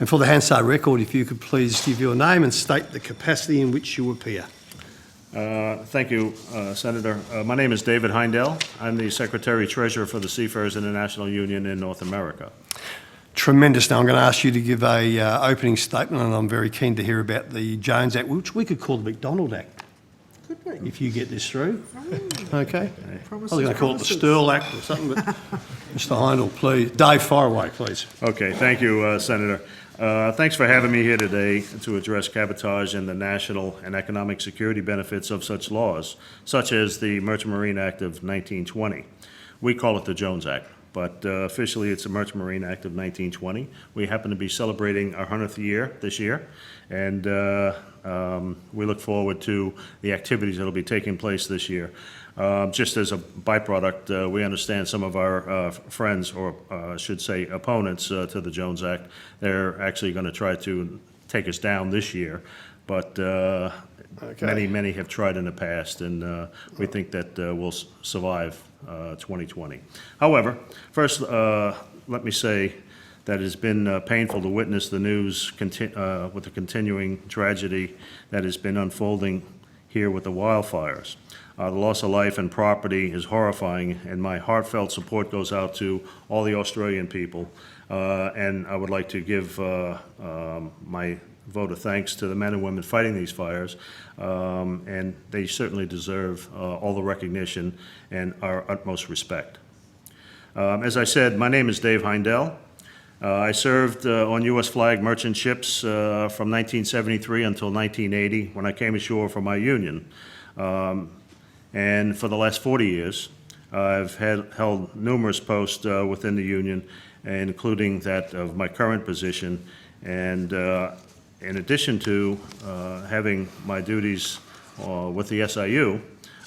And for the Hansard record, if you could please give your name and state the capacity in which you appear. Thank you, Senator. My name is David Heindel. I'm the Secretary-Treasurer for the Seafarers International Union in North America. Tremendous. Now I'm going to ask you to give a opening statement, and I'm very keen to hear about the Jones Act, which we could call the McDonald Act. Could we? If you get this through. Okay. I was Promises, going to call it the promises. Stirl Act or something, but Mr. Heindel, please. Dave, fire away, please. Okay, thank you, Senator. Thanks for having me here today to address cabotage and the national and economic security benefits of such laws, such as the Merchant Marine Act of 1920. We call it the Jones Act, but officially it's the Merchant Marine Act of 1920. We happen to be celebrating our 100th year this year, and we look forward to the activities that will be taking place this year. Just as a byproduct, we understand some of our friends, or I should say opponents to the Jones Act, they're actually going to try to take us down this year, but many have tried in the past, and we think that we'll survive 2020. However, first, let me say that it's been painful to witness the news with the continuing tragedy that has been unfolding here with the wildfires. The loss of life and property is horrifying, and my heartfelt support goes out to all the Australian people. And I would like to give my vote of thanks to the men and women fighting these fires, and they certainly deserve all the recognition and our utmost respect. As I said, my name is Dave Heindel. I served on U.S. flag merchant ships from 1973 until 1980 when I came ashore for my union. And for the last 40 years, I've held numerous posts within the union, including that of my current position. And in addition to having my duties with the SIU,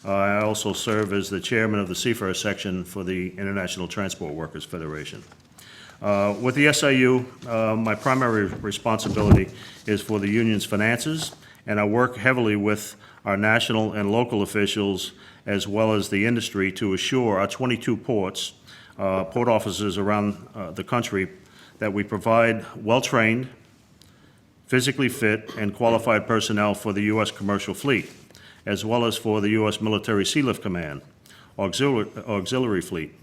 I also serve as the chairman of the Seafarers section for the International Transport Workers Federation. With the SIU, my primary responsibility is for the union's finances, and I work heavily with our national and local officials, as well as the industry, to assure our 22 ports, port offices around the country, that we provide well-trained, physically fit, and qualified personnel for the U.S. commercial fleet, as well as for the U.S. Military Sealift Command, auxiliary fleet.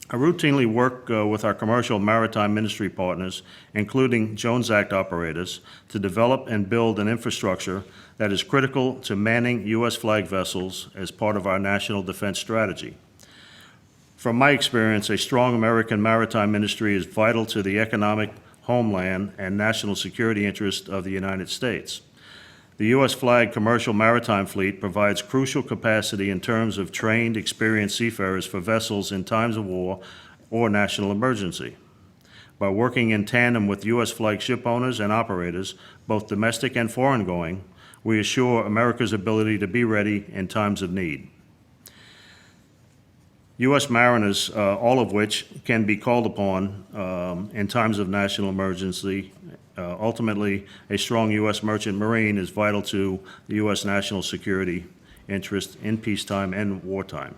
I routinely work with our commercial maritime ministry partners, including Jones Act operators, to develop and build an infrastructure that is critical to manning U.S. flag vessels as part of our national defense strategy. From my experience, a strong American maritime industry is vital to the economic, homeland, and national security interest of the United States. The U.S. flag commercial maritime fleet provides crucial capacity in terms of trained, experienced seafarers for vessels in times of war or national emergency. By working in tandem with U.S. flag ship owners and operators, both domestic and foreign-going, we assure America's ability to be ready in times of need. U.S. mariners, all of which can be called upon in times of national emergency. Ultimately, a strong U.S. merchant marine is vital to the U.S. national security interest in peacetime and wartime.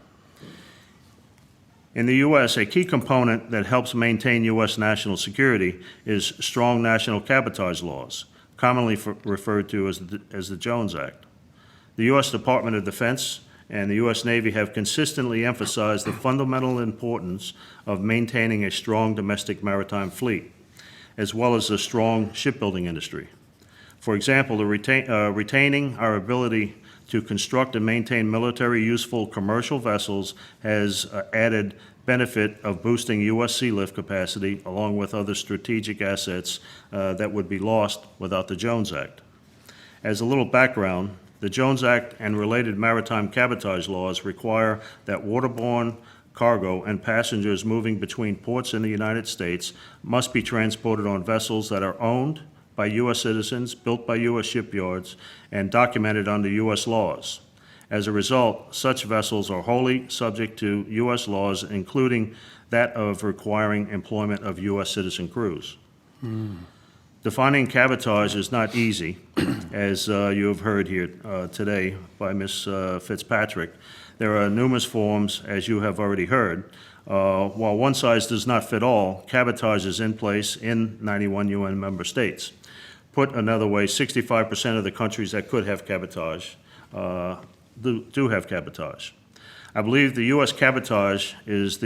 In the U.S., a key component that helps maintain U.S. national security is strong national cabotage laws, commonly referred to as the Jones Act. The U.S. Department of Defense and the U.S. Navy have consistently emphasized the fundamental importance of maintaining a strong domestic maritime fleet, as well as a strong shipbuilding industry. For example, retaining our ability to construct and maintain military useful commercial vessels has added benefit of boosting U.S. sealift capacity, along with other strategic assets that would be lost without the Jones Act. As a little background, the Jones Act and related maritime cabotage laws require that waterborne cargo and passengers moving between ports in the United States must be transported on vessels that are owned by U.S. citizens, built by U.S. shipyards, and documented under U.S. laws. As a result, such vessels are wholly subject to U.S. laws, including that of requiring employment of U.S. citizen crews. Defining cabotage is not easy, as you have heard here today by Ms. Fitzpatrick. There are numerous forms, as you have already heard, While one size does not fit all, cabotage is in place in 91 UN member states. Put another way, 65% of the countries that could have cabotage do have cabotage. I believe the U.S. cabotage is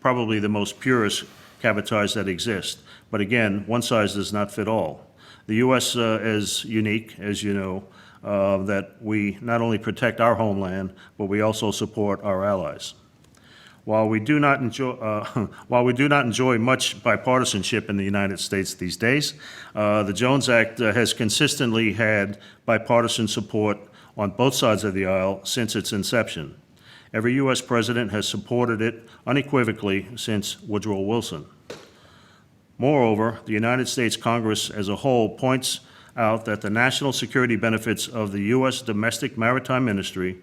probably the most purest cabotage that exists. But again, one size does not fit all. The U.S. is unique, as you know, that we not only protect our homeland, but we also support our allies. While we do not enjoy much bipartisanship in the United States these days, the Jones Act has consistently had bipartisan support on both sides of the aisle since its inception. Every U.S. president has supported it unequivocally since Woodrow Wilson. Moreover, the United States Congress as a whole points out that the national security benefits of the U.S. domestic maritime industry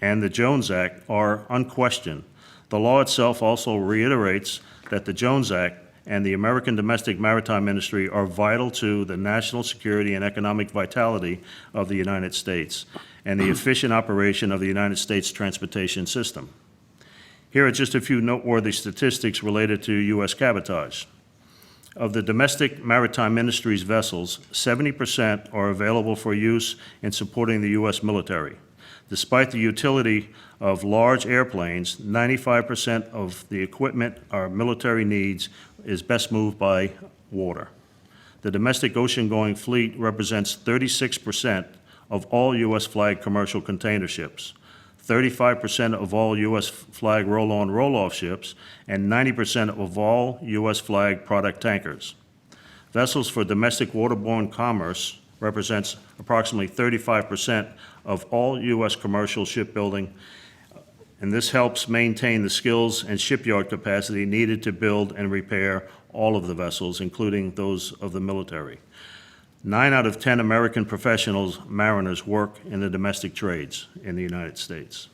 and the Jones Act are unquestioned. The law itself also reiterates that the Jones Act and the American domestic maritime industry are vital to the national security and economic vitality of the United States and the efficient operation of the United States transportation system. Here are just a few noteworthy statistics related to U.S. cabotage. Of the domestic maritime industry's vessels, 70% are available for use in supporting the U.S. military. Despite the utility of large airplanes, 95% of the equipment our military needs is best moved by water. The domestic ocean-going fleet represents 36% of all U.S. flagged commercial container ships, 35% of all U.S. flag roll-on, roll-off ships, and 90% of all U.S. flag product tankers. Vessels for domestic waterborne commerce represents approximately 35% of all U.S. commercial shipbuilding, and this helps maintain the skills and shipyard capacity needed to build and repair all of the vessels, including those of the military. 9 out of 10 American professionals, mariners, work in the domestic trades in the United States.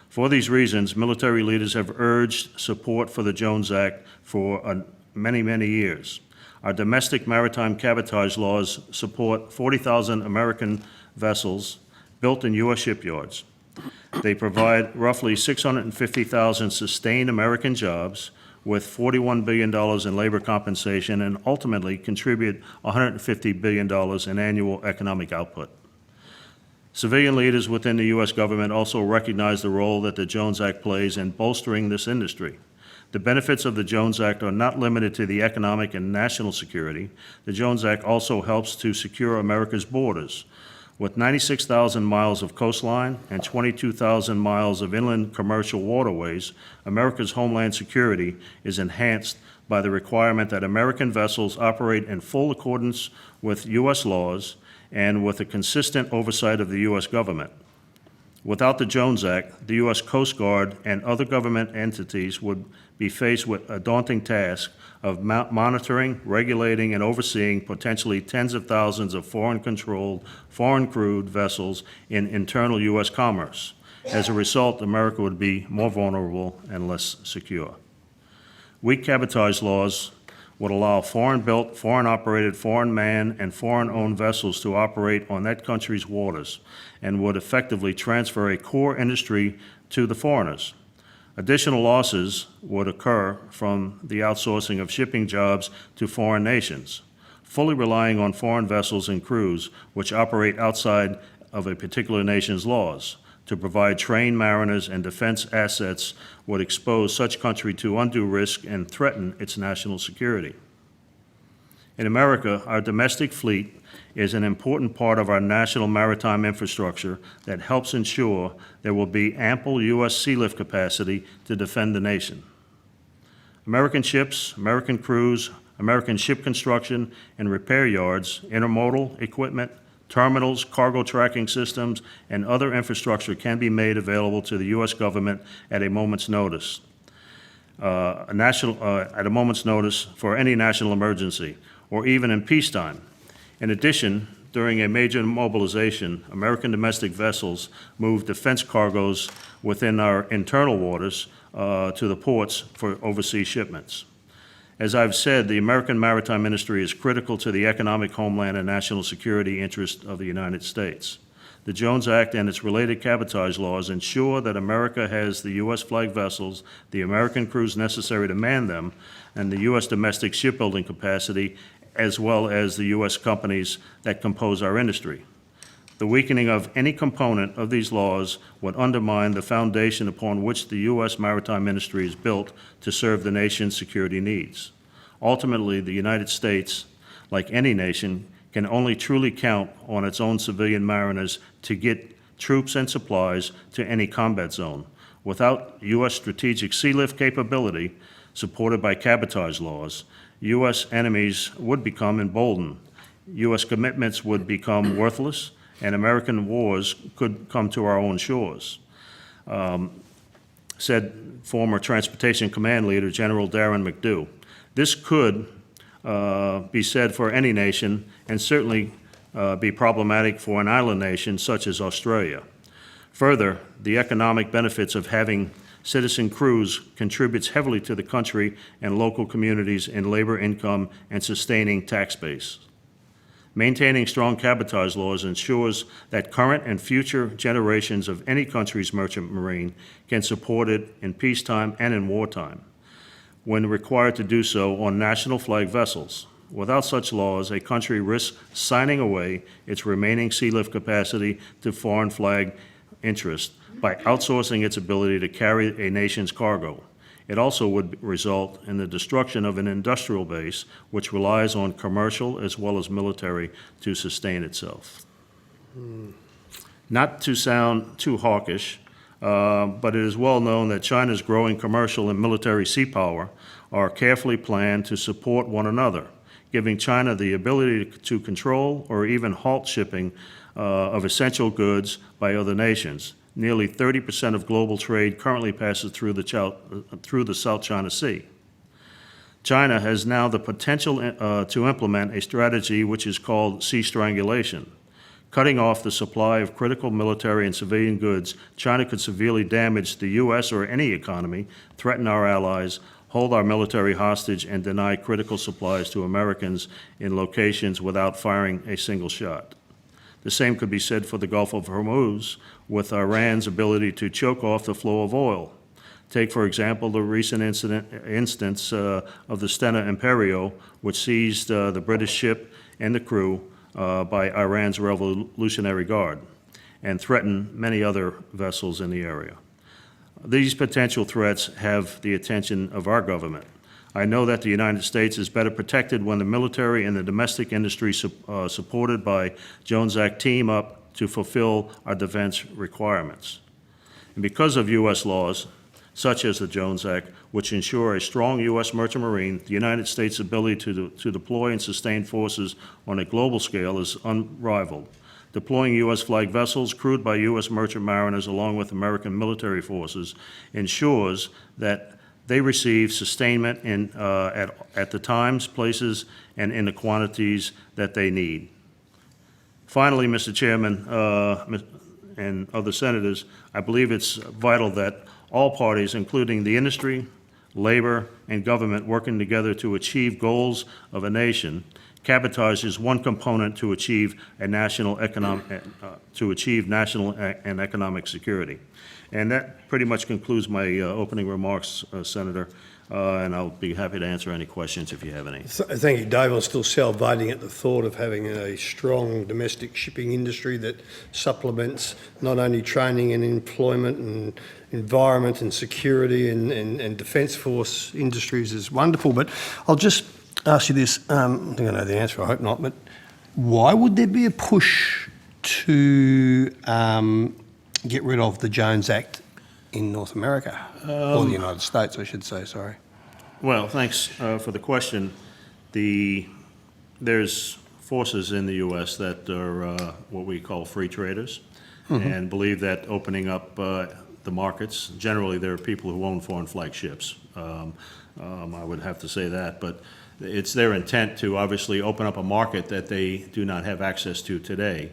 For these reasons, military leaders have urged support for the Jones Act for many, many years. Our domestic maritime cabotage laws support 40,000 American vessels built in U.S. shipyards. They provide roughly 650,000 sustained American jobs with $41 billion in labor compensation and ultimately contribute $150 billion in annual economic output. Civilian leaders within the U.S. government also recognize the role that the Jones Act plays in bolstering this industry. The benefits of the Jones Act are not limited to the economic and national security. The Jones Act also helps to secure America's borders. With 96,000 miles of coastline and 22,000 miles of inland commercial waterways, America's homeland security is enhanced by the requirement that American vessels operate in full accordance with U.S. laws and with a consistent oversight of the U.S. government. Without the Jones Act, the U.S. Coast Guard and other government entities would be faced with a daunting task of monitoring, regulating, and overseeing potentially tens of thousands of foreign-controlled, foreign-crewed vessels in internal U.S. commerce. As a result, America would be more vulnerable and less secure. Weak cabotage laws would allow foreign-built, foreign-operated, foreign-manned, and foreign-owned vessels to operate on that country's waters and would effectively transfer a core industry to the foreigners. Additional losses would occur from the outsourcing of shipping jobs to foreign nations, fully relying on foreign vessels and crews which operate outside of a particular nation's laws. To provide trained mariners and defense assets would expose such country to undue risk and threaten its national security. In America, our domestic fleet is an important part of our national maritime infrastructure that helps ensure there will be ample U.S. sea lift capacity to defend the nation. American ships, American crews, American ship construction and repair yards, intermodal equipment, terminals, cargo tracking systems, and other infrastructure can be made available to the U.S. government at a moment's notice. At a moment's notice for any national emergency, or even in peacetime. In addition, during a major mobilization, American domestic vessels move defense cargoes within our internal waters to the ports for overseas shipments. As I've said, the American maritime industry is critical to the economic, homeland, and national security interests of the United States. The Jones Act and its related cabotage laws ensure that America has the U.S. flag vessels, the American crews necessary to man them, and the U.S. domestic shipbuilding capacity, as well as the U.S. companies that compose our industry. The weakening of any component of these laws would undermine the foundation upon which the U.S. maritime industry is built to serve the nation's security needs. Ultimately, the United States, like any nation, can only truly count on its own civilian mariners to get troops and supplies to any combat zone. Without U.S. strategic sea lift capability, supported by cabotage laws, U.S. enemies would become emboldened. U.S. commitments would become worthless, and American wars could come to our own shores, said former Transportation Command Leader General Darren McDew. This could be said for any nation, and certainly be problematic for an island nation such as Australia. Further, the economic benefits of having citizen crews contributes heavily to the country and local communities in labor income and sustaining tax base. Maintaining strong cabotage laws ensures that current and future generations of any country's merchant marine can support it in peacetime and in wartime, when required to do so on national flag vessels. Without such laws, a country risks signing away its remaining sea lift capacity to foreign flag interests by outsourcing its ability to carry a nation's cargo. It also would result in the destruction of an industrial base which relies on commercial as well as military to sustain itself. Not to sound too hawkish, but it is well known that China's growing commercial and military sea power are carefully planned to support one another, giving China the ability to control or even halt shipping of essential goods by other nations. Nearly 30% of global trade currently passes through the South China Sea. China has now the potential to implement a strategy which is called sea strangulation. Cutting off the supply of critical military and civilian goods, China could severely damage the U.S. or any economy, threaten our allies, hold our military hostage, and deny critical supplies to Americans in locations without firing a single shot. The same could be said for the Gulf of Hormuz, with Iran's ability to choke off the flow of oil. Take, for example, the recent instance of the Stena Imperio, which seized the British ship and the crew by Iran's Revolutionary Guard, and threatened many other vessels in the area. These potential threats have the attention of our government. I know that the United States is better protected when the military and the domestic industry supported by Jones Act team up to fulfill our defense requirements. And because of U.S. laws, such as the Jones Act, which ensure a strong U.S. merchant marine, the United States' ability to deploy and sustain forces on a global scale is unrivaled. Deploying U.S. flag vessels crewed by U.S. merchant mariners along with American military forces ensures that they receive sustainment at the times, places, and in the quantities that they need. Finally, Mr. Chairman and other senators, I believe it's vital that all parties, including the industry, labor, and government, working together to achieve goals of a nation. Cabotage is one component to achieve national and economic security. And that pretty much concludes my opening remarks, Senator, and I'll be happy to answer any questions if you have any. Thank you, Dave. I'm still salivating at the thought of having a strong domestic shipping industry that supplements not only training and employment and environment and security and defence force industries is wonderful. But I'll just ask you this, I think I know the answer, I hope not, but why would there be a push to get rid of the Jones Act in North America, or the United States, I should say, sorry? Well, thanks for the question. There's forces in the U.S. that are what we call free traders, and believe that opening up the markets, generally there are people who own foreign flag ships. I would have to say that, but it's their intent to obviously open up a market that they do not have access to today.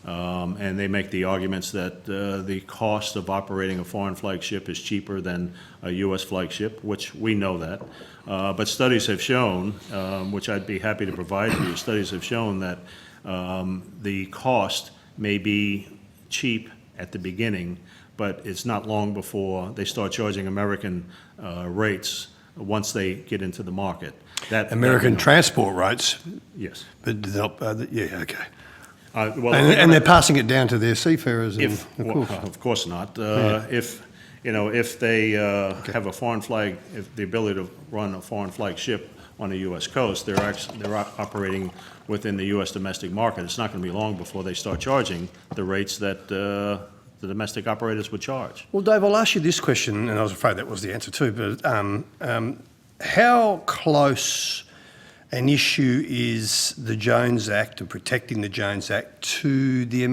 And they make the arguments that the cost of operating a foreign flag ship is cheaper than a U.S. flag ship, which we know that. But studies have shown, which I'd be happy to provide to you, studies have shown that the cost may be cheap at the beginning, but it's not long before they start charging American rates once they get into the market. American transport rates, Yes. but yeah, okay. Well, And they're passing it down to their seafarers, and of course not. If they have a foreign flag, if the ability to run a foreign flag ship on the U.S. coast, they're operating within the U.S. domestic market. It's not going to be long before they start charging the rates that the domestic operators would charge. Well, Dave, I'll ask you this question, and I was afraid that was the answer too, but how close an issue is the Jones Act and protecting the Jones Act to the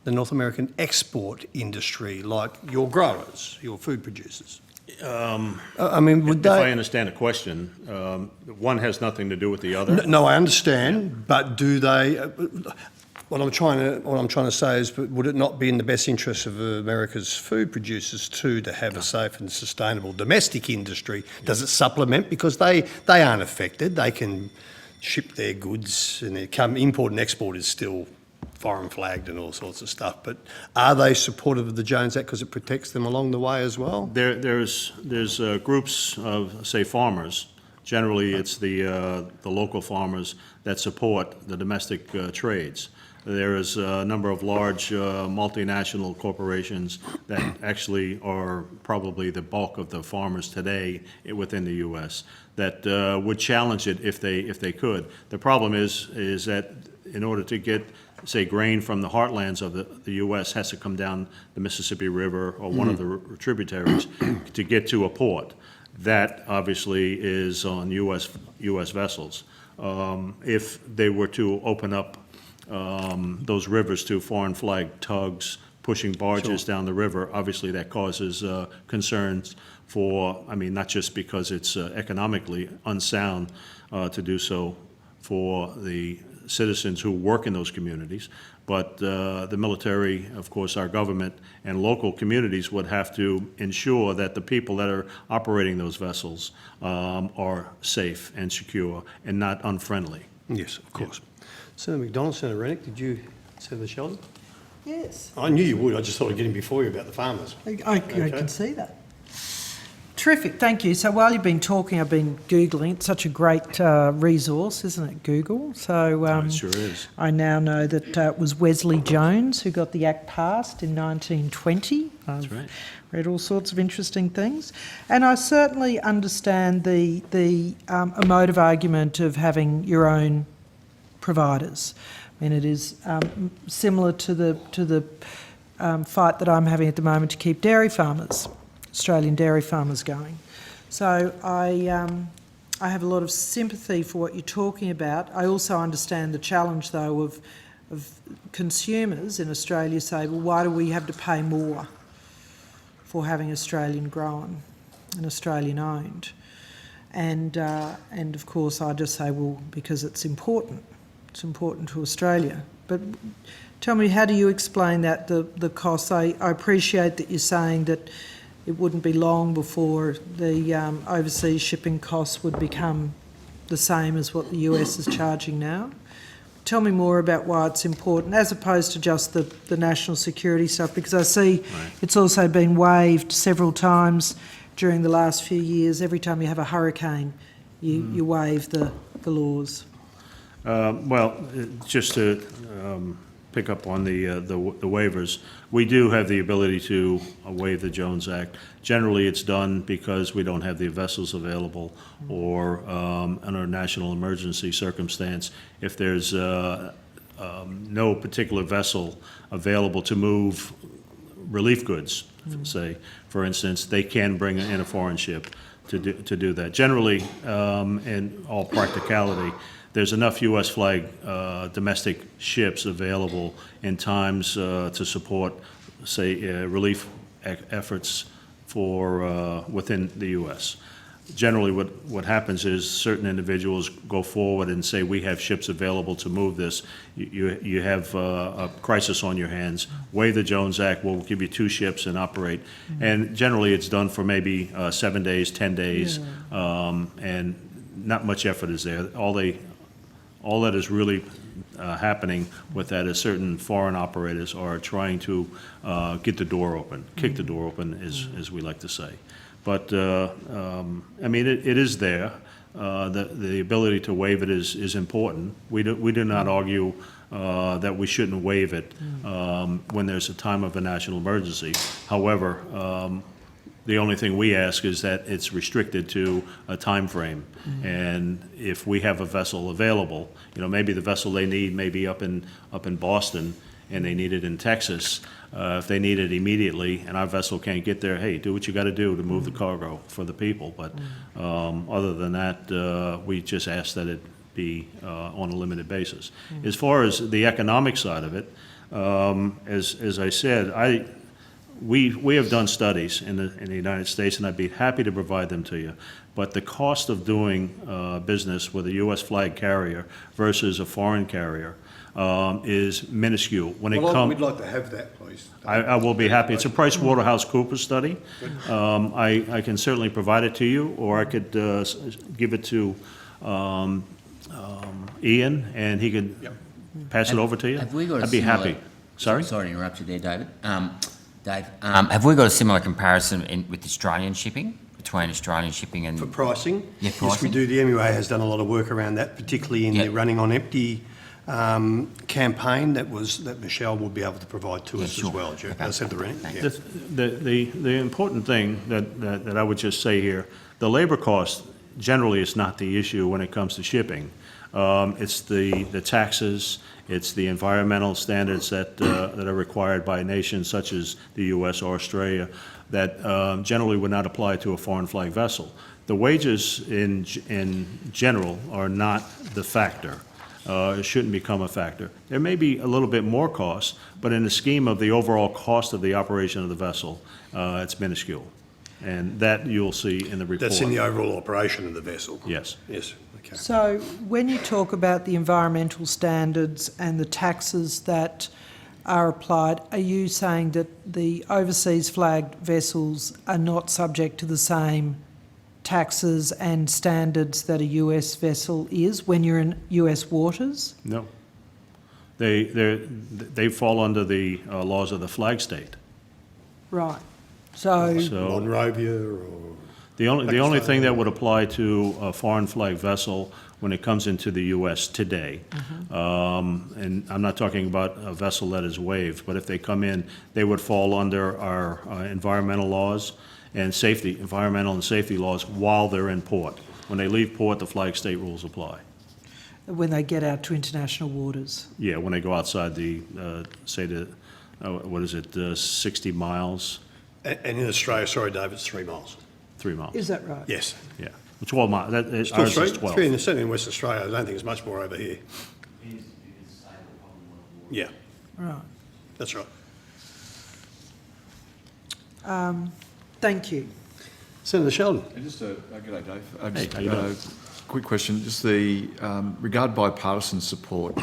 North American export industry, like your growers, your food producers? I mean, would If they... I understand the question, one has nothing to do with the other. No, I understand, but do they... What I'm trying to say is, but would it not be in the best interest of America's food producers too to have a safe and sustainable domestic industry? Does it supplement? Because they aren't affected. They can ship their goods, and import and export is still foreign flagged and all sorts of stuff. But are they supportive of the Jones Act because it protects them along the way as well? There's groups of, say, farmers. Generally, it's the local farmers that support the domestic trades. There is a number of large multinational corporations that actually are probably the bulk of the farmers today within the U.S. that would challenge it if they could. The problem is that in order to get, say, grain from the heartlands of the U.S. has to come down the Mississippi River or one of the tributaries to get to a port. That obviously is on U.S. vessels. If they were to open up those rivers to foreign flag tugs pushing barges down the river, obviously that causes concerns for, I mean, not just because it's economically unsound to do so for the citizens who work in those communities, but the military, of course, our government and local communities would have to ensure that the people that are operating those vessels are safe and secure and not unfriendly. Yes, of course. Senator McDonald, Senator Rennick, did you, Senator Sheldon? Yes. I knew you would. I just thought I'd get in before you about the farmers. I can see that. Terrific, thank you. So while you've been talking, I've been Googling. It's such a great resource, isn't it, Google? So It sure is. I now know that it was Wesley Jones who got the Act passed in 1920. That's right. Read all sorts of interesting things. And I certainly understand the emotive argument of having your own providers. I mean, it is similar to the fight that I'm having at the moment to keep dairy farmers, Australian dairy farmers, going. So I have a lot of sympathy for what you're talking about. I also understand the challenge, though, of consumers in Australia say, well, why do we have to pay more for having Australian grown and Australian owned? And of course, I just say, well, because it's important. It's important to Australia. But tell me, how do you explain that, the costs? I appreciate that you're saying that it wouldn't be long before the overseas shipping costs would become the same as what the US is charging now. Tell me more about why it's important, as opposed to just the national security stuff, because I see it's also been waived several times during the last few years. Every time you have a hurricane, you waive the laws. Well, just to pick up on the waivers, we do have the ability to waive the Jones Act. Generally, it's done because we don't have the vessels available, or under a national emergency circumstance, if there's no particular vessel available to move relief goods, say, for instance, they can bring in a foreign ship to do that. Generally, in all practicality, there's enough U.S. flag domestic ships available in times to support, say, relief efforts for within the U.S. Generally, what happens is certain individuals go forward and say, we have ships available to move this. You have a crisis on your hands. Waive the Jones Act, we'll give you 2 ships and operate. And generally, it's done for maybe 7 days, 10 days, and not much effort is there. All that is really happening with that is certain foreign operators are trying to get the door open, kick the door open, as we like to say. But, I mean, it is there. The ability to waive it is important. We do not argue that we shouldn't waive it when there's a time of a national emergency. However, the only thing we ask is that it's restricted to a time frame. And if we have a vessel available, maybe the vessel they need may be up in Boston and they need it in Texas. If they need it immediately and our vessel can't get there, hey, do what you got to do to move the cargo for the people. But other than that, we just ask that it be on a limited basis. As far as the economic side of it, as I said, we have done studies in the United States, and I'd be happy to provide them to you. But the cost of doing business with a U.S. flag carrier versus a foreign carrier is minuscule. When it Well, we'd like to have that, please. I will be happy. It's a PricewaterhouseCoopers study. I can certainly provide it to you, or I could give it to Ian, and he could pass it over to you. Have we got a I'd be similar- happy. Sorry? Sorry to interrupt you there, David. Dave, have we got a similar comparison with Australian shipping, between Australian shipping and... For pricing? Yeah, Yes, we pricing. do. The MUA has done a lot of work around that, particularly in the Yep. Running on Empty campaign that Michelle will be able to provide to Yeah, us sure. as well. Okay. I said the rent. Thanks. Yeah. The important thing that I would just say here, the labor cost generally is not the issue when it comes to shipping. It's the taxes, it's the environmental standards that are required by nations such as the U.S. or Australia that generally would not apply to a foreign flag vessel. The wages in general are not the factor. It shouldn't become a factor. There may be a little bit more cost, but in the scheme of the overall cost of the operation of the vessel, it's minuscule. And that you'll see in the report. That's in the overall operation of the vessel? Yes. Yes, okay. So when you talk about the environmental standards and the taxes that are applied, are you saying that the overseas flagged vessels are not subject to the same taxes and standards that a US vessel is when you're in US waters? No. They fall under the laws of the flag state. Right. So, So Monrovia or... the only Pakistan. thing that would apply to a foreign flag vessel when it comes into the U.S. today, and I'm not talking about a vessel that is waived, but if they come in, they would fall under our environmental laws and environmental and safety laws while they're in port. When they leave port, the flag state rules apply. when they get out to international waters? Yeah, when they go outside the, say what is it, 60 miles, And in Australia, sorry, Dave, it's 3 miles. 3 miles. Is that right? Yes. Yeah, 12 miles, Still ours three, is 12. certainly in West Australia. I don't think it's much more over here. Yeah, Right. that's right. Thank you. Senator Sheldon. Just g'day, Dave. Hey, how you doing? Quick question. Just the regard bipartisan support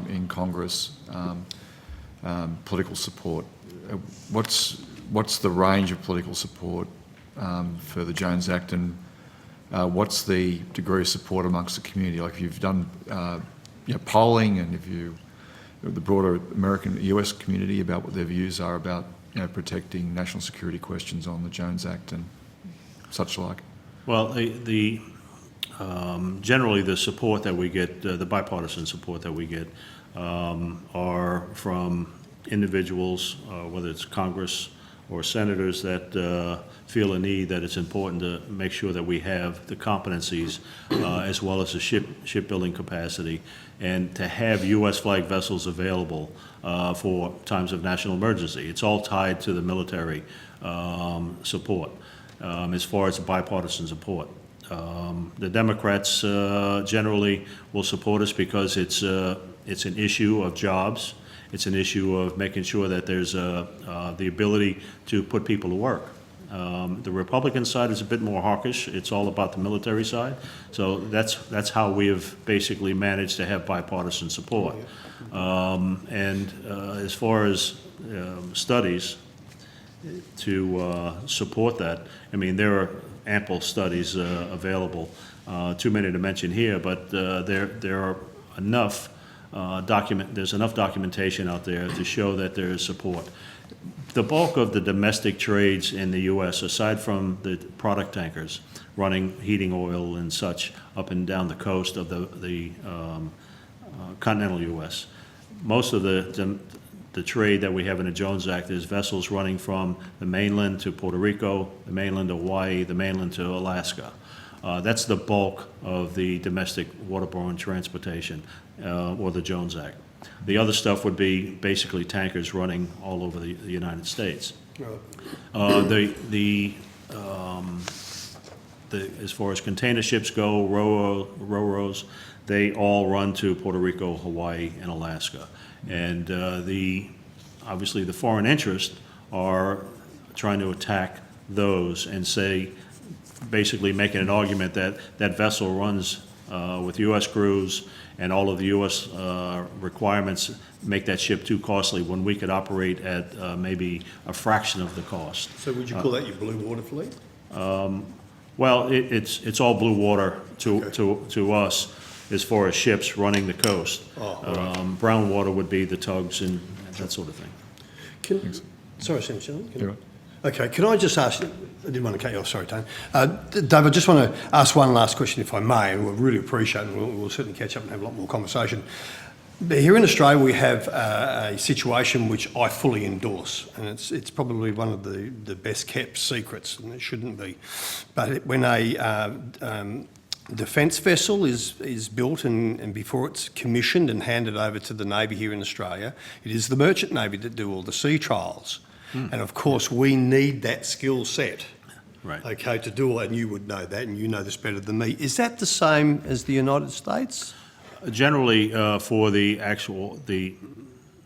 in Congress, political support. What's the range of political support for the Jones Act, and what's the degree of support amongst the community? Like, if you've done polling, and if you the broader American US community about what their views are about protecting national security questions on the Jones Act and such like. Well, generally the support that we get, the bipartisan support that we get, are from individuals, whether it's Congress or senators, that feel a need that it's important to make sure that we have the competencies as well as the shipbuilding capacity, and to have U.S. flag vessels available for times of national emergency. It's all tied to the military support as far as bipartisan support. The Democrats generally will support us because it's an issue of jobs. It's an issue of making sure that there's the ability to put people to work. The Republican side is a bit more hawkish. It's all about the military side. So that's how we have basically managed to have bipartisan support. And as far as studies to support that, I mean, there are ample studies available. Too many to mention here, but there are enough there's enough documentation out there to show that there is support. The bulk of the domestic trades in the U.S., aside from the product tankers running heating oil and such up and down the coast of the continental U.S., most of the trade that we have in the Jones Act is vessels running from the mainland to Puerto Rico, the mainland to Hawaii, the mainland to Alaska. That's the bulk of the domestic waterborne transportation, or the Jones Act. The other stuff would be basically tankers running all over the United States. As far as container ships go, ro-ros, they all run to Puerto Rico, Hawaii, and Alaska. And obviously the foreign interests are trying to attack those and say, basically making an argument that that vessel runs with U.S. crews and all of the U.S. Requirements make that ship too costly when we could operate at maybe a fraction of the cost. So would you call that your blue water fleet? Well, it's all blue water to us as far as ships running the coast. Oh, all right. Brown water would be the tugs and that sort of thing. Sorry, Senator. You're right. Okay, can I just ask, I didn't want to cut you off, sorry, Tony. Dave, I just want to ask one last question, if I may, and we'll really appreciate it, and we'll certainly catch up and have a lot more conversation. But here in Australia, we have a situation which I fully endorse, and it's probably one of the best kept secrets, and it shouldn't be. But when a defence vessel is built and before it's commissioned and handed over to the Navy here in Australia, it is the Merchant Navy that do all the sea trials. And of course, we need that skill set, Right. okay, to do all that, and you would know that, and you know this better than me. Is that the same as the United States? Generally, for the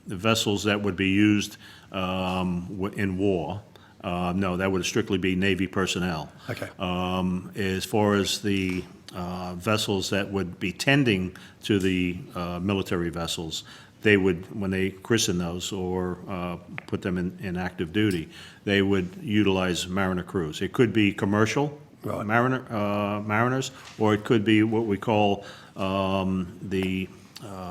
vessels that would be used in war, no, that would strictly be Navy personnel. Okay. As far as the vessels that would be tending to the military vessels, they would, when they christen those or put them in active duty, they would utilize mariner crews. It could be commercial Right. mariners, or it could be what we call the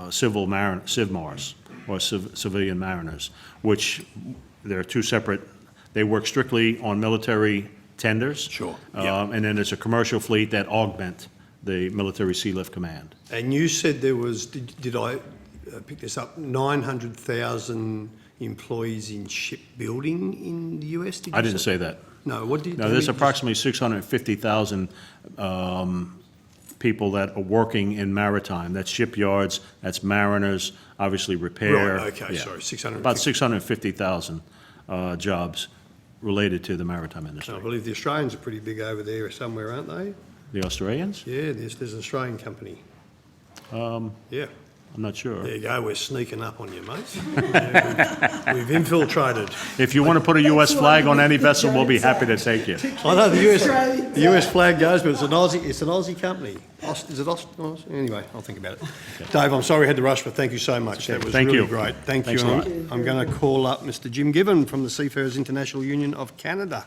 CivMars, or civilian mariners, which they're two separate. They work strictly on military tenders. Sure. And then there's a commercial fleet that augment the military sea lift command. And you said there was, did I pick this up, 900,000 employees in shipbuilding in the US? Did you I didn't say that. No, what did you? No, there's approximately 650,000 people that are working in maritime. That's shipyards, that's mariners, obviously repair. Right, okay, Yeah. sorry, 650. About 650,000 jobs related to the maritime I industry. believe the Australians are pretty big over there somewhere, aren't they? The Australians? Yeah, there's an Australian company. Yeah. I'm not sure. There you go, we're sneaking up on you, mate. Yeah, we've infiltrated. If you want to put a U.S. flag on any vessel, we'll be happy to take you. I know the US flag goes, but it's an Aussie company. Is it Aussie? Anyway, I'll think about it. Dave, I'm sorry we had to rush, but thank you so much. That was Thank really you. great. Thank Thanks you. a lot. I'm going to call up Mr. Jim Given from the Seafarers International Union of Canada.